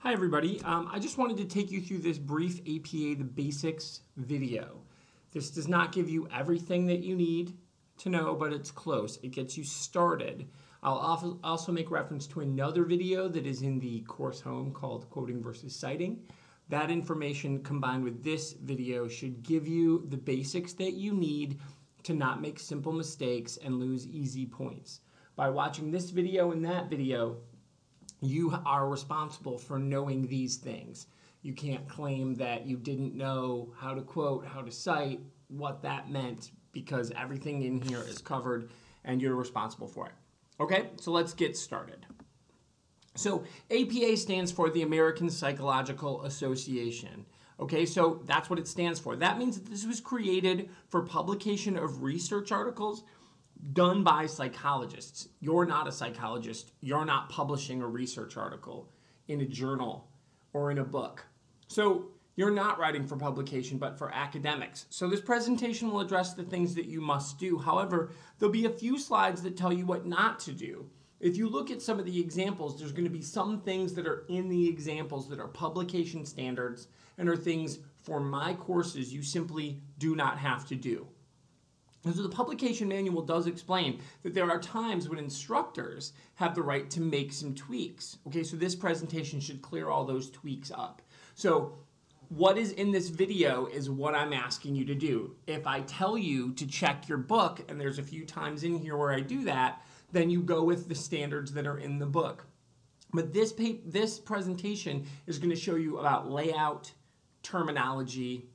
Hi everybody, I just wanted to take you through this brief APA The Basics video. This does not give you everything that you need to know, but it's close. It gets you started. I'll also make reference to another video that is in the course home called Quoting versus Citing. That information combined with this video should give you the basics that you need to not make simple mistakes and lose easy points. By watching this video and that video, you are responsible for knowing these things. You can't claim that you didn't know how to quote, how to cite, what that meant, because everything in here is covered and you're responsible for it. Okay, so let's get started. So APA stands for the American Psychological Association. Okay, so that's what it stands for. That means that this was created for publication of research articles done by psychologists. You're not a psychologist. You're not publishing a research article in a journal or in a book. So you're not writing for publication, but for academics. So this presentation will address the things that you must do. However, there'll be a few slides that tell you what not to do. If you look at some of the examples, there's going to be some things that are in the examples that are publication standards and are things for my courses you simply do not have to do. And so the publication manual does explain that there are times when instructors have the right to make some tweaks. Okay, so this presentation should clear all those tweaks up. So what is in this video is what I'm asking you to do. If I tell you to check your book, and there's a few times in here where I do that, then you go with the standards that are in the book. But this presentation is going to show you about layout, terminology,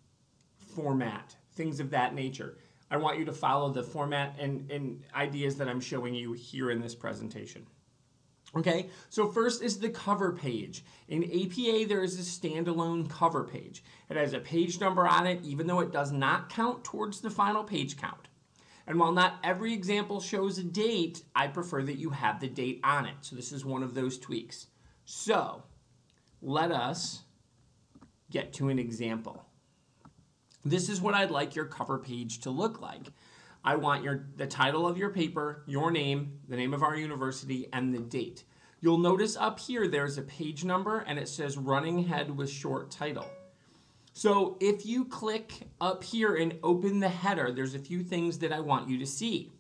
format, things of that nature. I want you to follow the format and ideas that I'm showing you here in this presentation. Okay, so first is the cover page. In APA, there is a standalone cover page. It has a page number on it, even though it does not count towards the final page count. And while not every example shows a date, I prefer that you have the date on it. So this is one of those tweaks. So let us get to an example. This is what I'd like your cover page to look like. I want the title of your paper, your name, the name of our university, and the date. You'll notice up here there's a page number and it says running head with short title. So if you click up here and open the header, there's a few things that I want you to see.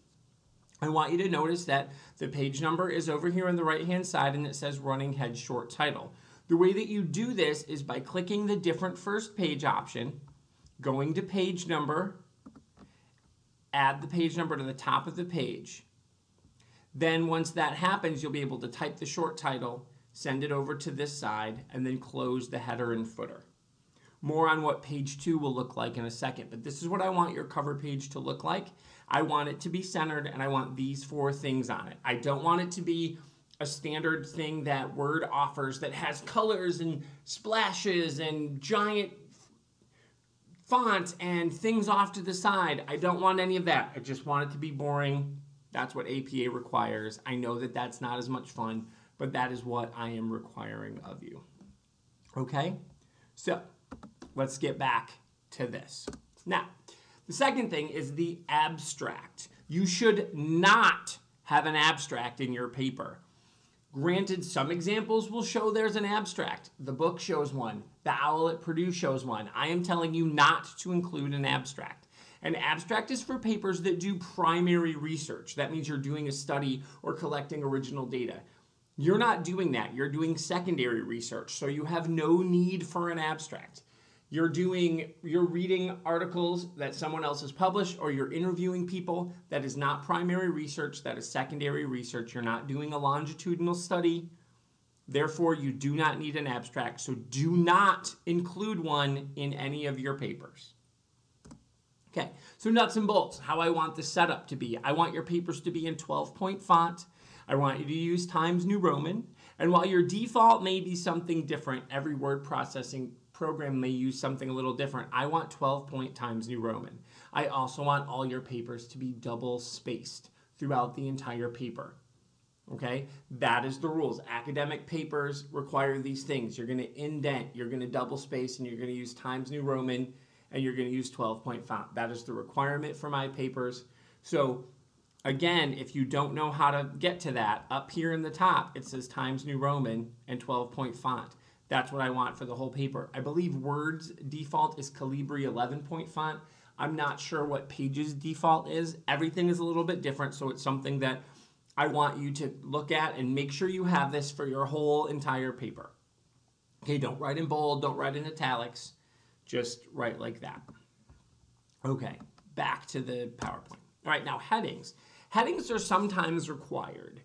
I want you to notice that the page number is over here on the right-hand side and it says running head short title. The way that you do this is by clicking the different first page option, going to page number, add the page number to the top of the page. Then once that happens, you'll be able to type the short title, send it over to this side, and then close the header and footer. More on what page 2 will look like in a second, but this is what I want your cover page to look like. I want it to be centered, and I want these 4 things on it. I don't want it to be a standard thing that Word offers that has colors and splashes and giant font and things off to the side. I don't want any of that. I just want it to be boring. That's what APA requires. I know that that's not as much fun, but that is what I am requiring of you. Okay? So let's get back to this. Now, the second thing is the abstract. You should not have an abstract in your paper. Granted, some examples will show there's an abstract. The book shows one. The OWL at Purdue shows one. I am telling you not to include an abstract. An abstract is for papers that do primary research. That means you're doing a study or collecting original data. You're not doing that. You're doing secondary research, so you have no need for an abstract. You're reading articles that someone else has published, or you're interviewing people. That is not primary research. That is secondary research. You're not doing a longitudinal study. Therefore, you do not need an abstract, so do not include one in any of your papers. Okay, so nuts and bolts, how I want the setup to be. I want your papers to be in 12-point font. I want you to use Times New Roman. And while your default may be something different, every word processing program may use something a little different. I want 12-point Times New Roman. I also want all your papers to be double spaced throughout the entire paper. Okay, that is the rules. Academic papers require these things. You're going to indent, you're going to double space, and you're going to use Times New Roman, and you're going to use 12-point font. That is the requirement for my papers. So again, if you don't know how to get to that, up here in the top, it says Times New Roman and 12-point font. That's what I want for the whole paper. I believe Word's default is Calibri 11-point font. I'm not sure what Page's default is. Everything is a little bit different, so it's something that I want you to look at and make sure you have this for your whole entire paper. Okay, don't write in bold, don't write in italics, just write like that. Okay, back to the PowerPoint. All right, now headings. Headings are sometimes required.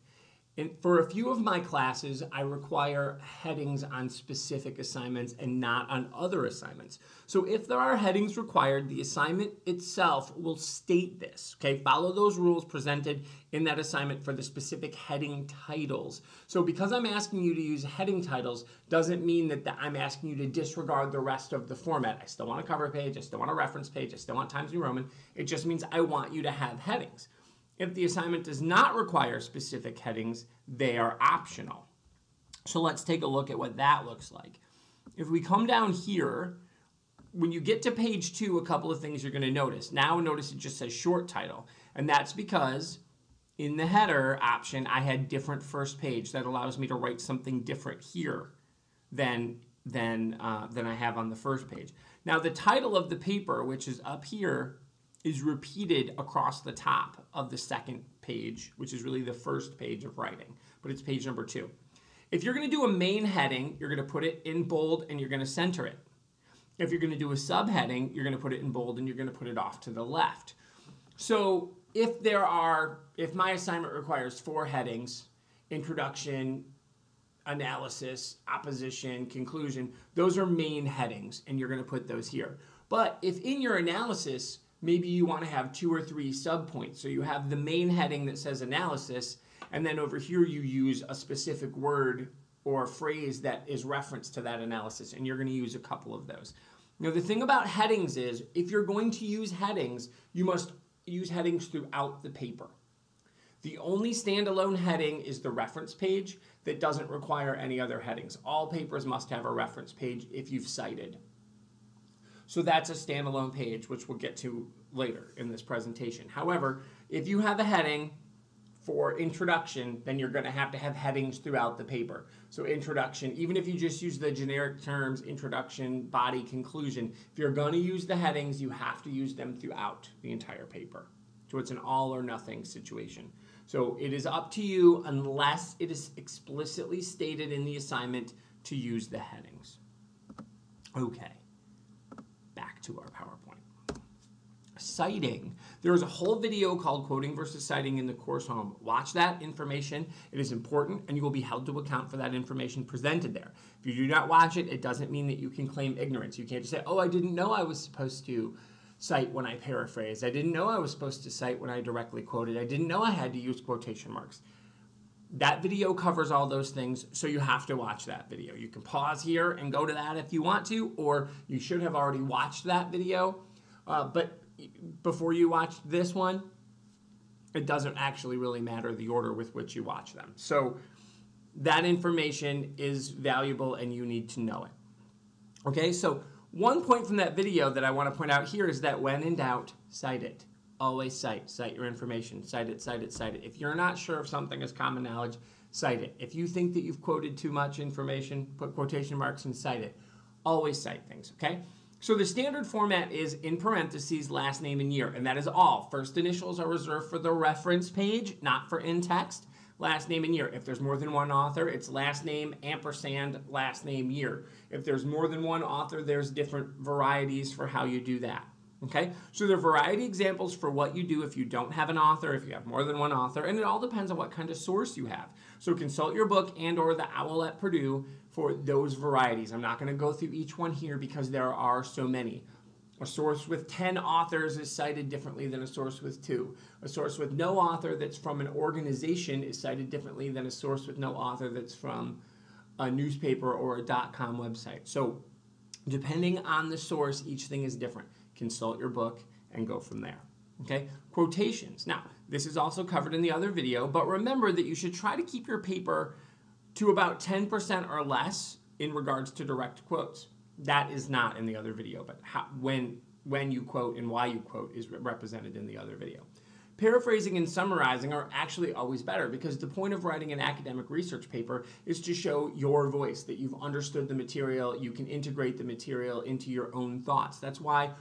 And for a few of my classes, I require headings on specific assignments and not on other assignments. So if there are headings required, the assignment itself will state this, okay? Follow those rules presented in that assignment for the specific heading titles. So because I'm asking you to use heading titles doesn't mean that I'm asking you to disregard the rest of the format. I still want a cover page, I still want a reference page, I still want Times New Roman. It just means I want you to have headings. If the assignment does not require specific headings, they are optional. So let's take a look at what that looks like. If we come down here, when you get to page 2, a couple of things you're going to notice. Now notice it just says short title, and that's because in the header option, I had different first page. That allows me to write something different here than I have on the first page. Now the title of the paper, which is up here, is repeated across the top of the second page, which is really the first page of writing, but it's page number 2. If you're going to do a main heading, you're going to put it in bold and you're going to center it. If you're going to do a subheading, you're going to put it in bold and you're going to put it off to the left. So if my assignment requires 4 headings, introduction, analysis, opposition, conclusion, those are main headings and you're going to put those here. But if in your analysis, maybe you want to have 2 or 3 subpoints. So you have the main heading that says analysis, and then over here you use a specific word or phrase that is referenced to that analysis, and you're going to use a couple of those. Now the thing about headings is, if you're going to use headings, you must use headings throughout the paper. The only standalone heading is the reference page that doesn't require any other headings. All papers must have a reference page if you've cited. So that's a standalone page, which we'll get to later in this presentation. However, if you have a heading for introduction, then you're going to have headings throughout the paper. So introduction, even if you just use the generic terms, introduction, body, conclusion, if you're going to use the headings, you have to use them throughout the entire paper. So it's an all or nothing situation. So it is up to you unless it is explicitly stated in the assignment to use the headings. Okay. Back to our PowerPoint. Citing. There is a whole video called Quoting versus Citing in the course home. Watch that information. It is important, and you will be held to account for that information presented there. If you do not watch it, it doesn't mean that you can claim ignorance. You can't just say, oh, I didn't know I was supposed to cite when I paraphrased. I didn't know I was supposed to cite when I directly quoted. I didn't know I had to use quotation marks. That video covers all those things, so you have to watch that video. You can pause here and go to that if you want to, or you should have already watched that video. But before you watch this one, it doesn't actually really matter the order with which you watch them. So that information is valuable and you need to know it. Okay, so one point from that video that I want to point out here is that when in doubt, cite it. Always cite your information, cite it, cite it, cite it. If you're not sure if something is common knowledge, cite it. If you think that you've quoted too much information, put quotation marks and cite it. Always cite things, okay? So the standard format is in parentheses, last name and year, and that is all. First initials are reserved for the reference page, not for in-text. Last name and year. If there's more than one author, it's last name, ampersand, last name, year. If there's more than one author, there's different varieties for how you do that. Okay, so there are variety examples for what you do if you don't have an author, if you have more than one author, and it all depends on what kind of source you have. So consult your book and or the OWL at Purdue for those varieties. I'm not going to go through each one here because there are so many. A source with 10 authors is cited differently than a source with 2. A source with no author that's from an organization is cited differently than a source with no author that's from a newspaper or a .com website. So depending on the source, each thing is different. Consult your book and go from there. Okay, quotations. Now, this is also covered in the other video, but remember that you should try to keep your paper to about 10% or less in regards to direct quotes. That is not in the other video, but when you quote and why you quote is represented in the other video. Paraphrasing and summarizing are actually always better because the point of writing an academic research paper is to show your voice, that you've understood the material, you can integrate the material into your own thoughts. That's why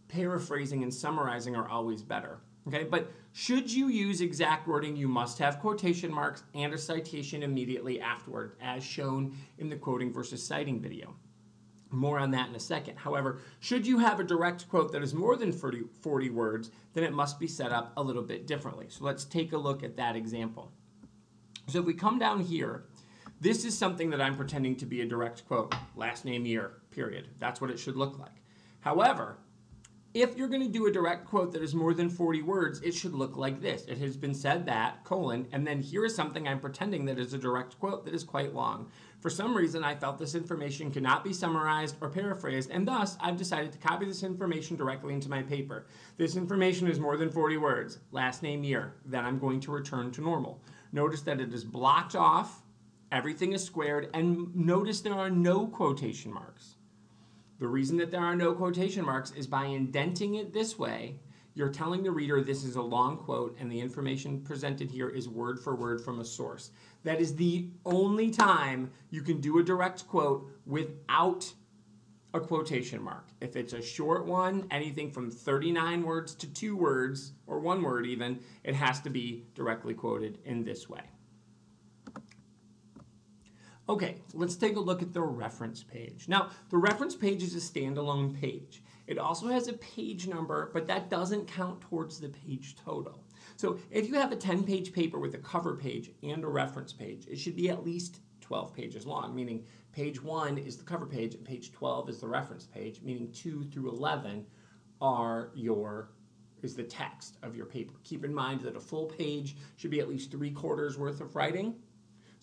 paraphrasing and summarizing are always better. Okay, but should you use exact wording, you must have quotation marks and a citation immediately afterward, as shown in the quoting versus citing video. More on that in a second. However, should you have a direct quote that is more than 40 words, then it must be set up a little bit differently. So let's take a look at that example. So if we come down here, this is something that I'm pretending to be a direct quote. Last name, year, period. That's what it should look like. However, if you're going to do a direct quote that is more than 40 words, it should look like this. It has been said that, colon, and then here is something I'm pretending that is a direct quote that is quite long. For some reason, I felt this information could not be summarized or paraphrased, and thus I've decided to copy this information directly into my paper. This information is more than 40 words, last name, year. Then I'm going to return to normal. Notice that it is blocked off, everything is squared, and notice there are no quotation marks. The reason that there are no quotation marks is by indenting it this way, you're telling the reader this is a long quote and the information presented here is word for word from a source. That is the only time you can do a direct quote without a quotation mark. If it's a short one, anything from 39 words to 2 words, or 1 word even, it has to be directly quoted in this way. Okay, let's take a look at the reference page. Now, the reference page is a standalone page. It also has a page number, but that doesn't count towards the page total. So if you have a 10-page paper with a cover page and a reference page, it should be at least 12 pages long, meaning page 1 is the cover page and page 12 is the reference page, meaning 2 through 11 is the text of your paper. Keep in mind that a full page should be at least 3/4 worth of writing.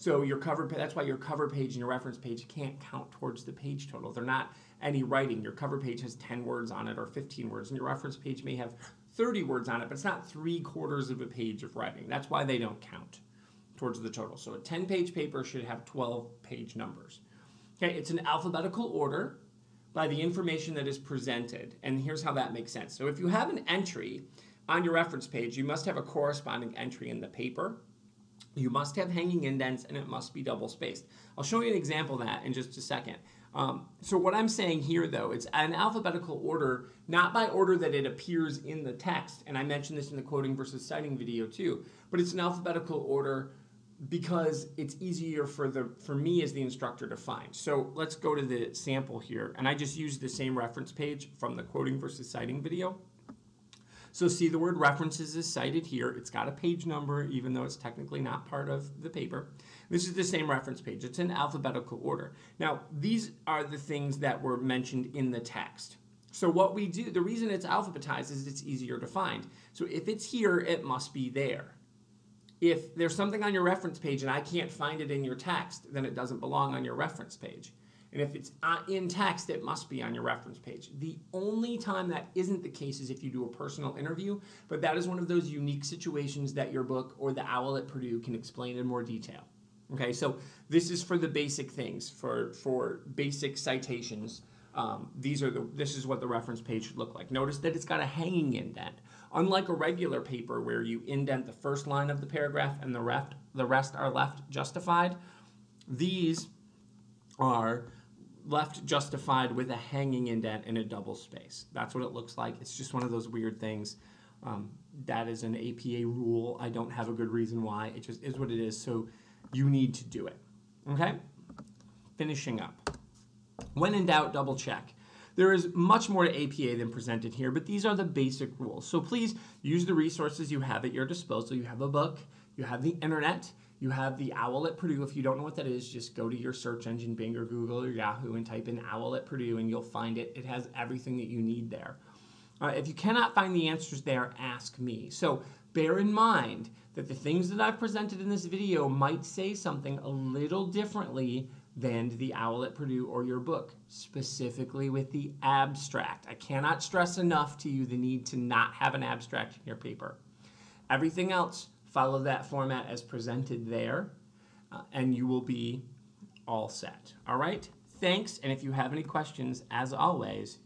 So that's why your cover page and your reference page can't count towards the page total. They're not any writing. Your cover page has 10 words on it or 15 words, and your reference page may have 30 words on it, but it's not 3/4 of a page of writing. That's why they don't count towards the total. So a 10-page paper should have 12 page numbers. Okay, it's in alphabetical order by the information that is presented, and here's how that makes sense. So if you have an entry on your reference page, you must have a corresponding entry in the paper. You must have hanging indents, and it must be double spaced. I'll show you an example of that in just a second. So what I'm saying here, though, it's an alphabetical order, not by order that it appears in the text, and I mentioned this in the quoting versus citing video too, but it's an alphabetical order because it's easier for me as the instructor to find. So let's go to the sample here, and I just used the same reference page from the quoting versus citing video. So see, the word references is cited here. It's got a page number, even though it's technically not part of the paper. This is the same reference page. It's in alphabetical order. Now, these are the things that were mentioned in the text. So what we do, the reason it's alphabetized is it's easier to find. So if it's here, it must be there. If there's something on your reference page and I can't find it in your text, then it doesn't belong on your reference page. And if it's in text, it must be on your reference page. The only time that isn't the case is if you do a personal interview, but that is one of those unique situations that your book or the OWL at Purdue can explain in more detail. Okay, so this is for the basic things, for basic citations. This is what the reference page should look like. Notice that it's got a hanging indent. Unlike a regular paper where you indent the first line of the paragraph and the rest are left justified, these are left justified with a hanging indent and a double space. That's what it looks like. It's just one of those weird things. That is an APA rule. I don't have a good reason why. It just is what it is, so you need to do it. Okay? Finishing up. When in doubt, double check. There is much more to APA than presented here, but these are the basic rules. So please use the resources you have at your disposal. You have a book, you have the internet, you have the OWL at Purdue. If you don't know what that is, just go to your search engine, Bing or Google or Yahoo, and type in OWL at Purdue, and you'll find it. It has everything that you need there. If you cannot find the answers there, ask me. So bear in mind that the things that I've presented in this video might say something a little differently than the OWL at Purdue or your book, specifically with the abstract. I cannot stress enough to you the need to not have an abstract in your paper. Everything else, follow that format as presented there, and you will be all set. All right? Thanks, and if you have any questions, as always,